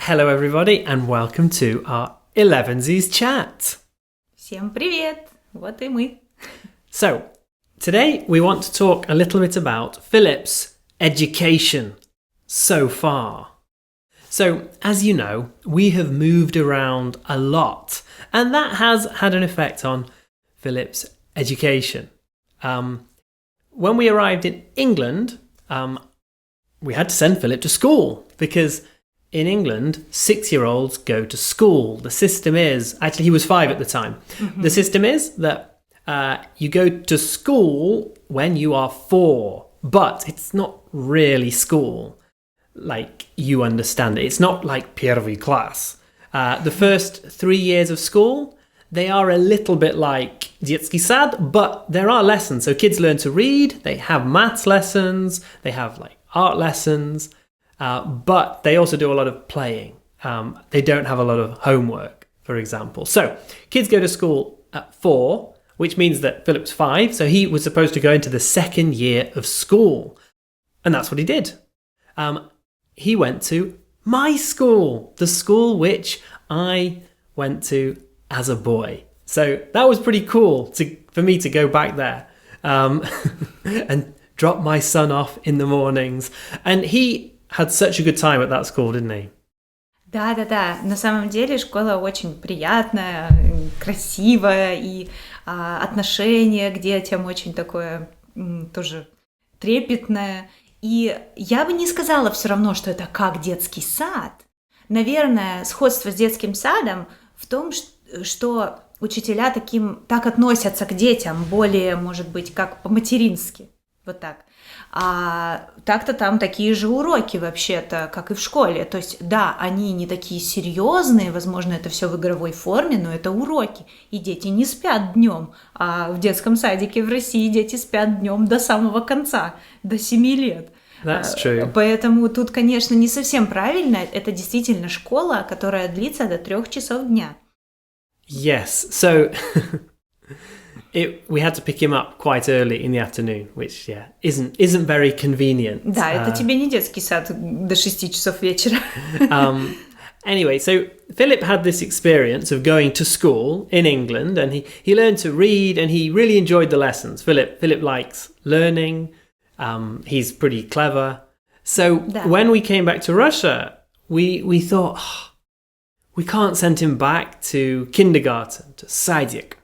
Hello everybody and welcome to our 11sies chat. Всем привет! Вот и мы. So, today we want to talk a little bit about Philip's education so far. So, as you know, we have moved around a lot and that has had an effect on Philip's education. When we arrived in England, we had to send Philip to school because in England, 6-year-olds go to school. The system is, actually he was 5 at the time. Mm-hmm. The system is that you go to school when you are 4, but it's not really school like you understand it. It's not like первый класс. The first 3 years of school, they are a little bit like детский сад, but there are lessons. So kids learn to read, they have maths lessons, they have like art lessons, but they also do a lot of playing. They don't have a lot of homework, for example. So kids go to school at 4, which means that Philip's 5, so he was supposed to go into the second year of school. And that's what he did. He went to my school, the school which I went to as a boy. So that was pretty cool for me to go back there and drop my son off in the mornings. And he had such a good time at that school, didn't he? Да. На самом деле школа очень приятная, красивая, и отношение к детям очень такое тоже трепетное. И я бы не сказала все равно, что это как детский сад. Наверное, сходство с детским садом в том, что учителя так относятся к детям, более, может быть, как по-матерински. Вот так. А так-то там такие же уроки вообще-то, как и в школе. То есть, да, они не такие серьезные, возможно, это все в игровой форме, но это уроки. И дети не спят днем. А в детском садике в России дети спят днем до самого конца, до 7 лет. That's true. Поэтому тут, конечно, не совсем правильно. Это действительно школа, которая длится до 3 часов дня. Yes, so we had to pick him up quite early in the afternoon, which isn't very convenient. Да, это тебе не детский сад до 6 часов вечера. Anyway, so Philip had this experience of going to school in England, and he learned to read, and he really enjoyed the lessons. Philip likes learning. He's pretty clever. So when we came back to Russia, we thought, we can't send him back to kindergarten, to садик.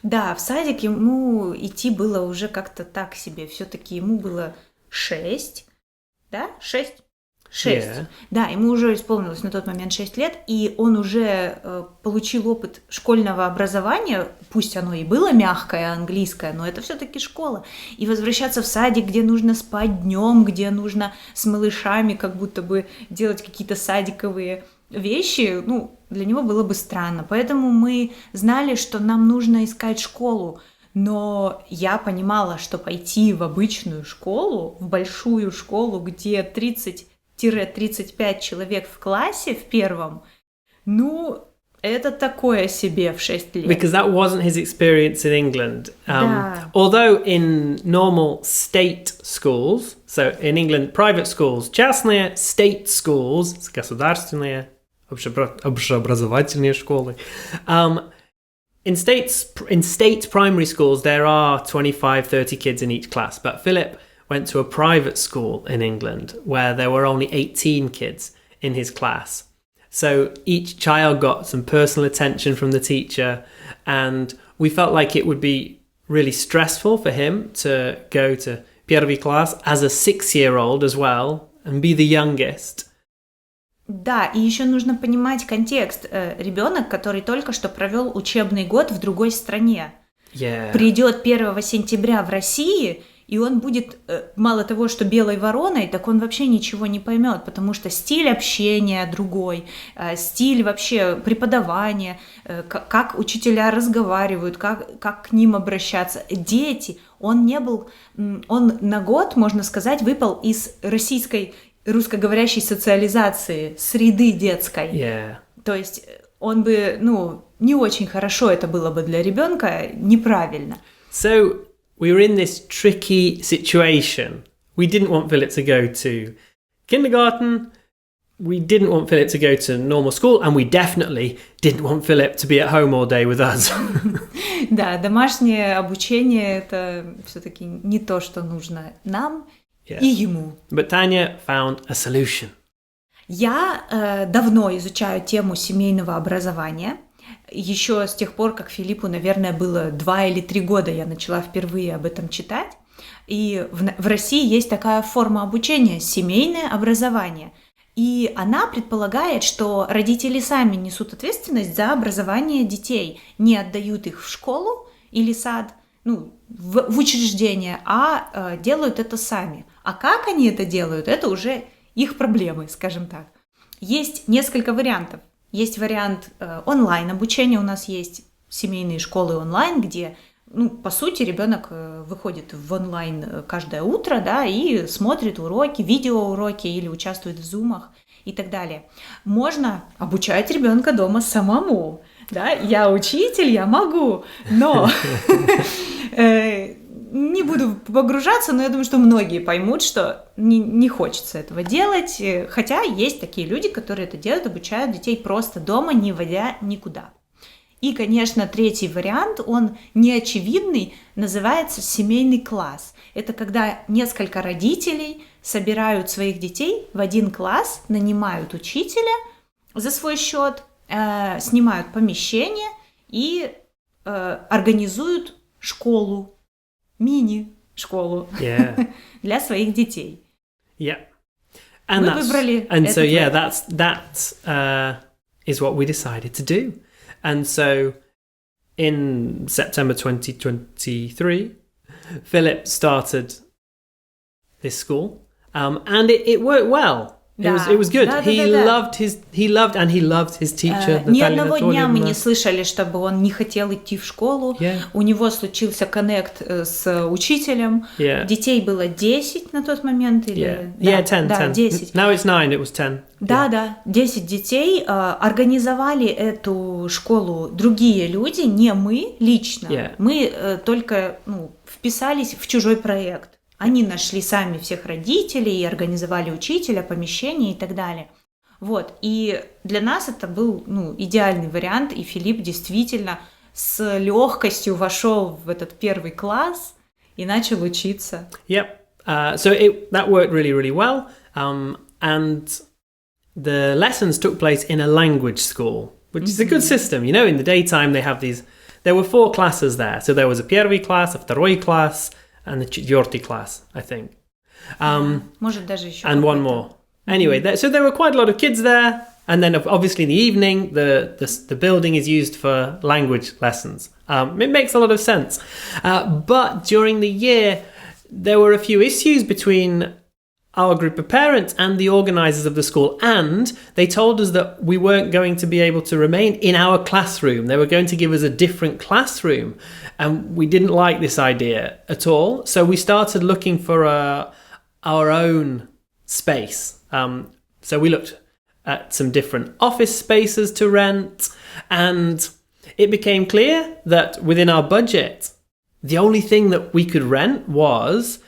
Да, в садик ему идти было уже как-то так себе. Все-таки ему было 6. Да? 6? 6. Yeah. Да, ему уже исполнилось на тот момент 6 лет, и он уже получил опыт школьного образования, пусть оно и было мягкое, английское, но это все-таки школа. И возвращаться в садик, где нужно спать днем, где нужно с малышами как будто бы делать какие-то садиковые вещи, для него было бы странно. Поэтому мы знали, что нам нужно искать школу. Но я понимала, что пойти в обычную школу, в большую школу, где 30-35 человек в классе в первом, это такое себе в 6 лет. Because that wasn't his experience in England. Although in normal state schools, so in England, private schools, частные, state schools, государственные, общеобразовательные школы. In state primary schools, there are 25-30 kids in each class, but Philip went to a private school in England where there were only 18 kids in his class. So each child got some personal attention from the teacher, and we felt like it would be really stressful for him to go to первый класс as a 6-year-old as well and be the youngest. Да, и еще нужно понимать контекст. Ребенок, который только что провел учебный год в другой стране, придет 1 сентября в России, и он будет, мало того, что белой вороной, так он вообще ничего не поймет, потому что стиль общения другой, стиль вообще преподавания, как учителя разговаривают, как к ним обращаться. Дети, он на год, можно сказать, выпал из русскоговорящей социализации, среды детской. Yeah. То есть он бы, не очень хорошо это было бы для ребенка, неправильно. So we were in this tricky situation. We didn't want Philip to go to kindergarten, we didn't want Philip to go to normal school, and we definitely didn't want Philip to be at home all day with us. Да, домашнее обучение — это все-таки не то, что нужно нам и ему. But Tanya found a solution. Я давно изучаю тему семейного образования. Еще с тех пор, как Филиппу, наверное, было 2 или 3 года, я начала впервые об этом читать. И в России есть такая форма обучения — семейное образование. И она предполагает, что родители сами несут ответственность за образование детей, не отдают их в школу или сад, в учреждение, а делают это сами. А как они это делают, это уже их проблемы, скажем так. Есть несколько вариантов. Есть вариант онлайн-обучения, у нас есть семейные школы онлайн, где, по сути, ребенок выходит в онлайн каждое утро, да, и смотрит уроки, видеоуроки или участвует в зумах и так далее. Можно обучать ребенка дома самому. Да? Я учитель, я могу, но не буду погружаться, но я думаю, что многие поймут, что не хочется этого делать, хотя есть такие люди, которые это делают, обучают детей просто дома, не водя никуда. И, конечно, третий вариант, он неочевидный, называется семейный класс. Это когда несколько родителей собирают своих детей в один класс, нанимают учителя за свой счет, снимают помещение и организуют школу, мини-школу для своих детей. Yeah. Мы выбрали and этот so yeah, вариант. that is what we decided to do. And so in September 2023, Philip started this school, and it worked well. It was good. He loved his teacher. Ни одного дня мы не слышали, чтобы он не хотел идти в школу. У него случился коннект с учителем. Детей было 10 на тот момент. Или... 10. Now it's 9, it was 10. Да, 10 детей. Организовали эту школу другие люди, не мы лично. Мы только вписались в чужой проект. Они нашли сами всех родителей и организовали учителя, помещение и так далее. Вот. И для нас это был идеальный вариант, и Филипп действительно с легкостью вошел в этот первый класс и начал учиться. Yep. So that worked really, really well. And the lessons took place in a language school, which is a good system. In the daytime they have these... There were 4 classes there. So there was a первый класс, a второй класс, and the четвертый class, I think. Может, даже еще. And one more. Anyway, so there were quite a lot of kids there. And then obviously in the evening, the building is used for language lessons. It makes a lot of sense. But during the year, there were a few issues between our group of parents and the organisers of the school. And they told us that we weren't going to be able to remain in our classroom. They were going to give us a different classroom. And we didn't like this idea at all. So we started looking for our own space. So we looked at some different office spaces to rent. And it became clear that within our budget, the only thing that we could rent was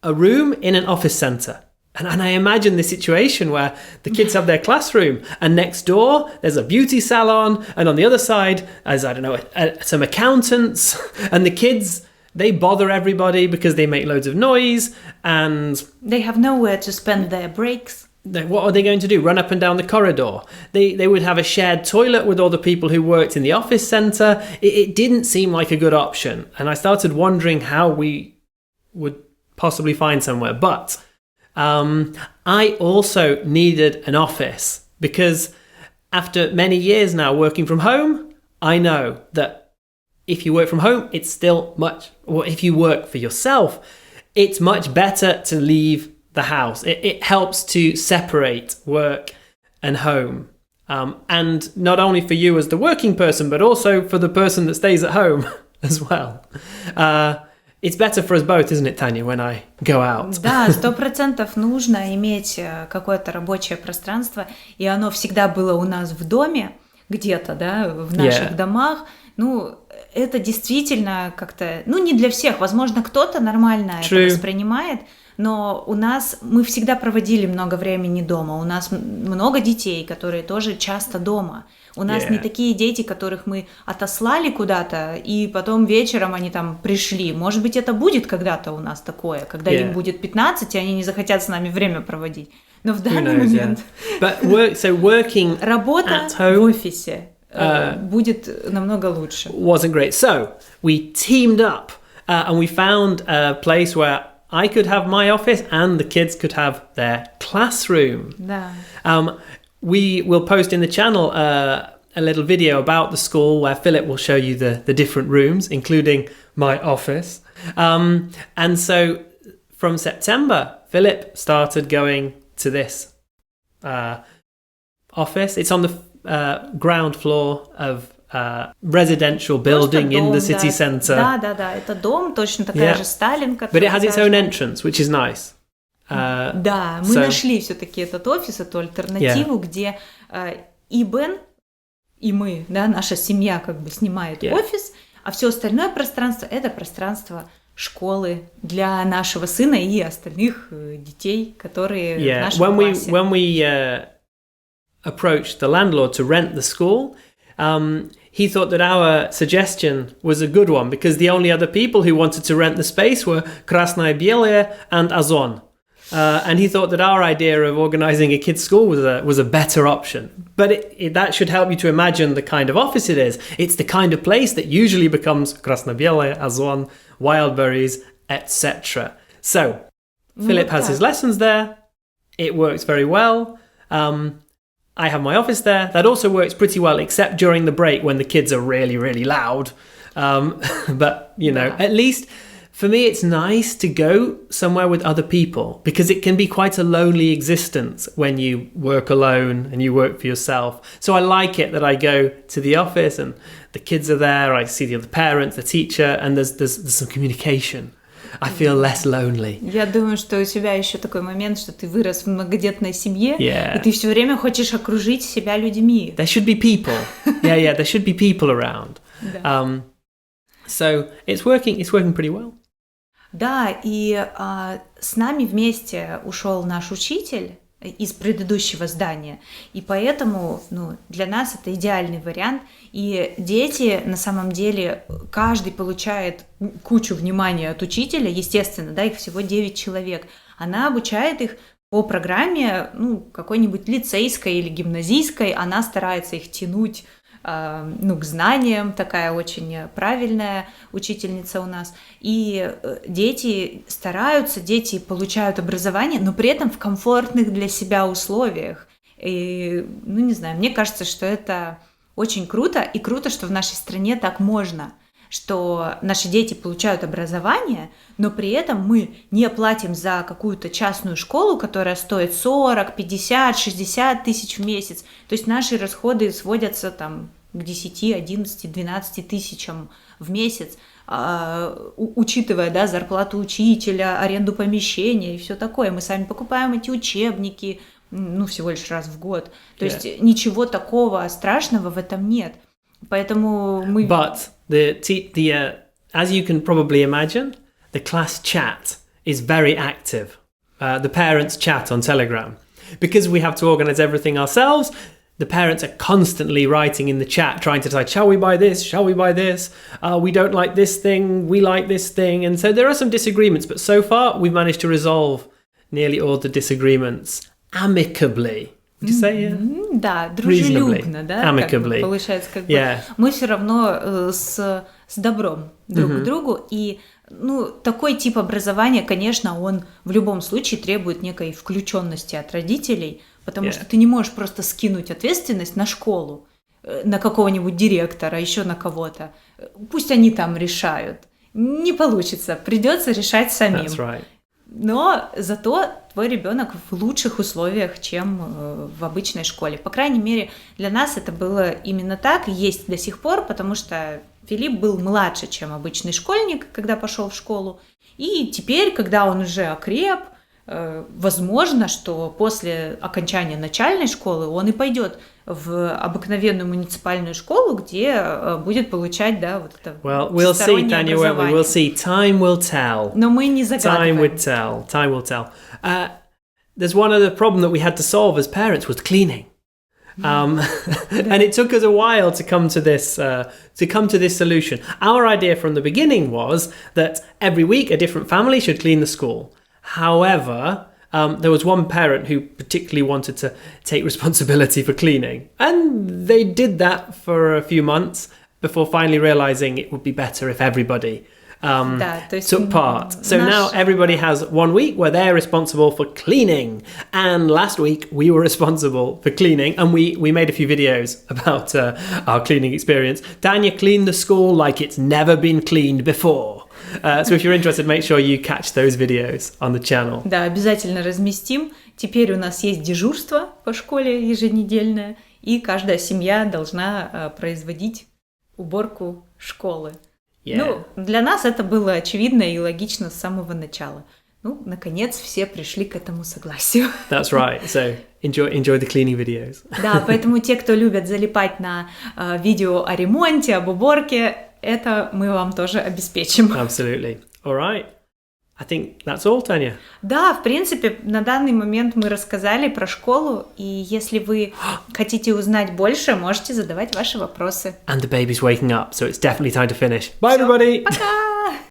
a room in an office centre. And I imagine the situation where the kids have their classroom and next door there's a beauty salon and on the other side there's, some accountants, and the kids, they bother everybody because they make loads of noise and... They have nowhere to spend their breaks. What are they going to do? Run up and down the corridor? They would have a shared toilet with all the people who worked in the office centre. It didn't seem like a good option. And I started wondering how we would possibly find somewhere. But I also needed an office because after many years now working from home, I know that if you work from home, it's still or if you work for yourself, it's much better to leave the house. It helps to separate work and home. And not only for you as the working person, but also for the person that stays at home as well. It's better for us both, isn't it, Tanya, when I go out? Да, 100% нужно иметь какое-то рабочее пространство, и оно всегда было у нас в доме, где-то, да, в наших домах. Это действительно как-то, не для всех, возможно, кто-то нормально это воспринимает, но мы всегда проводили много времени дома. У нас много детей, которые тоже часто дома. У нас не такие дети, которых мы отослали куда-то, и потом вечером они там пришли. Может быть, это будет когда-то у нас такое, когда им будет 15, и они не захотят с нами время проводить. Но в данный момент работа в офисе будет намного лучше. Wasn't great. So we teamed up and we found a place where I could have my office and the kids could have their classroom. Да. We will post in the channel a little video about the school where Philip will show you the different rooms, including my office. And so from September, Philip started going to this office. It's on the ground floor of residential building дом, in the city centre. Да, это дом, точно такая же Сталин. But it has its own entrance, which is nice. Да, мы нашли все-таки этот офис, эту альтернативу, где и Бен, и мы, да, наша семья как бы снимает офис, а все остальное пространство — это пространство школы для нашего сына и остальных детей, которые в нашем классе. When we approached the landlord to rent the school, he thought that our suggestion was a good one because the only other people who wanted to rent the space were Krasnaya Belaya and Azon. And he thought that our idea of organising a kids' school was a better option. But that should help you to imagine the kind of office it is. It's the kind of place that usually becomes Krasnaya Belaya, Azon, Wildberries, etc. So, Philip has his lessons there. It works very well. I have my office there. That also works pretty well, except during the break when the kids are really, really loud. But, at least for me, it's nice to go somewhere with other people because it can be quite a lonely existence when you work alone and you work for yourself. So I like it that I go to the office and the kids are there. I see the other parents, the teacher, and there's some communication. I feel less lonely. Я думаю, что у тебя еще такой момент, что ты вырос в многодетной семье, и ты все время хочешь окружить себя людьми. There should be people. There should be people around. So it's working pretty well. Да, и с нами вместе ушел наш учитель из предыдущего здания, и поэтому для нас это идеальный вариант, и дети на самом деле, каждый получает кучу внимания от учителя, естественно, да, их всего 9 человек, она обучает их по программе, какой-нибудь лицейской или гимназийской, она старается их тянуть к знаниям, такая очень правильная учительница у нас. И дети стараются, дети получают образование, но при этом в комфортных для себя условиях. И, не знаю, мне кажется, что это очень круто, и круто, что в нашей стране так можно, что наши дети получают образование, но при этом мы не платим за какую-то частную школу, которая стоит 40, 50, 60 тысяч в месяц. То есть наши расходы сводятся там к 10, 11, 12 тысячам в месяц, учитывая, да, зарплату учителя, аренду помещения и все такое. Мы сами покупаем эти учебники, всего лишь раз в год. То есть ничего такого страшного в этом нет. Поэтому мы... But as you can probably imagine, the class chat is very active. The parents chat on Telegram. Because we have to organize everything ourselves, the parents are constantly writing in the chat, trying to decide, shall we buy this? Shall we buy this? We don't like this thing. We like this thing. And so there are some disagreements, but so far we've managed to resolve nearly all the disagreements amicably. Would you say? Да, дружелюбно, да? Amicably. Получается, мы все равно с добром друг к другу, и такой тип образования, конечно, он в любом случае требует некой включенности от родителей, потому что ты не можешь просто скинуть ответственность на школу, на какого-нибудь директора, еще на кого-то. Пусть они там решают. Не получится, придется решать самим. That's right. Но зато твой ребенок в лучших условиях, чем в обычной школе. По крайней мере, для нас это было именно так, и есть до сих пор, потому что Филипп был младше, чем обычный школьник, когда пошел в школу. И теперь, когда он уже окреп, возможно, что после окончания начальной школы он и пойдет в обыкновенную муниципальную школу, где будет получать, да, вот это we'll see, Tanya, won't we? We'll see. Time will tell. Но мы не загадываем. Time will tell. There's one other problem that we had to solve as parents was cleaning. And it took us a while to come to this solution. Our idea from the beginning was that every week a different family should clean the school. However, there was one parent who particularly wanted to take responsibility for cleaning. And they did that for a few months before finally realizing it would be better if everybody took part. So now everybody has 1 week where they're responsible for cleaning. And last week we were responsible for cleaning. And we made a few videos about our cleaning experience. Tanya cleaned the school like it's never been cleaned before. So if you're interested, make sure you catch those videos on the channel. Да, обязательно разместим. Теперь у нас есть дежурство по школе еженедельное, и каждая семья должна производить уборку школы. Yeah. Ну, для нас это было очевидно и логично с самого начала. Ну, наконец, все пришли к этому согласию. That's right. So enjoy the cleaning videos. Да, поэтому те, кто любят залипать на видео о ремонте, об уборке, это мы вам тоже обеспечим. Absolutely. All right. I think that's all, Tanya. Да, в принципе, на данный момент мы рассказали про школу, и если вы хотите узнать больше, можете задавать ваши вопросы. And the baby's waking up, so it's definitely time to finish. Bye, everybody! Пока!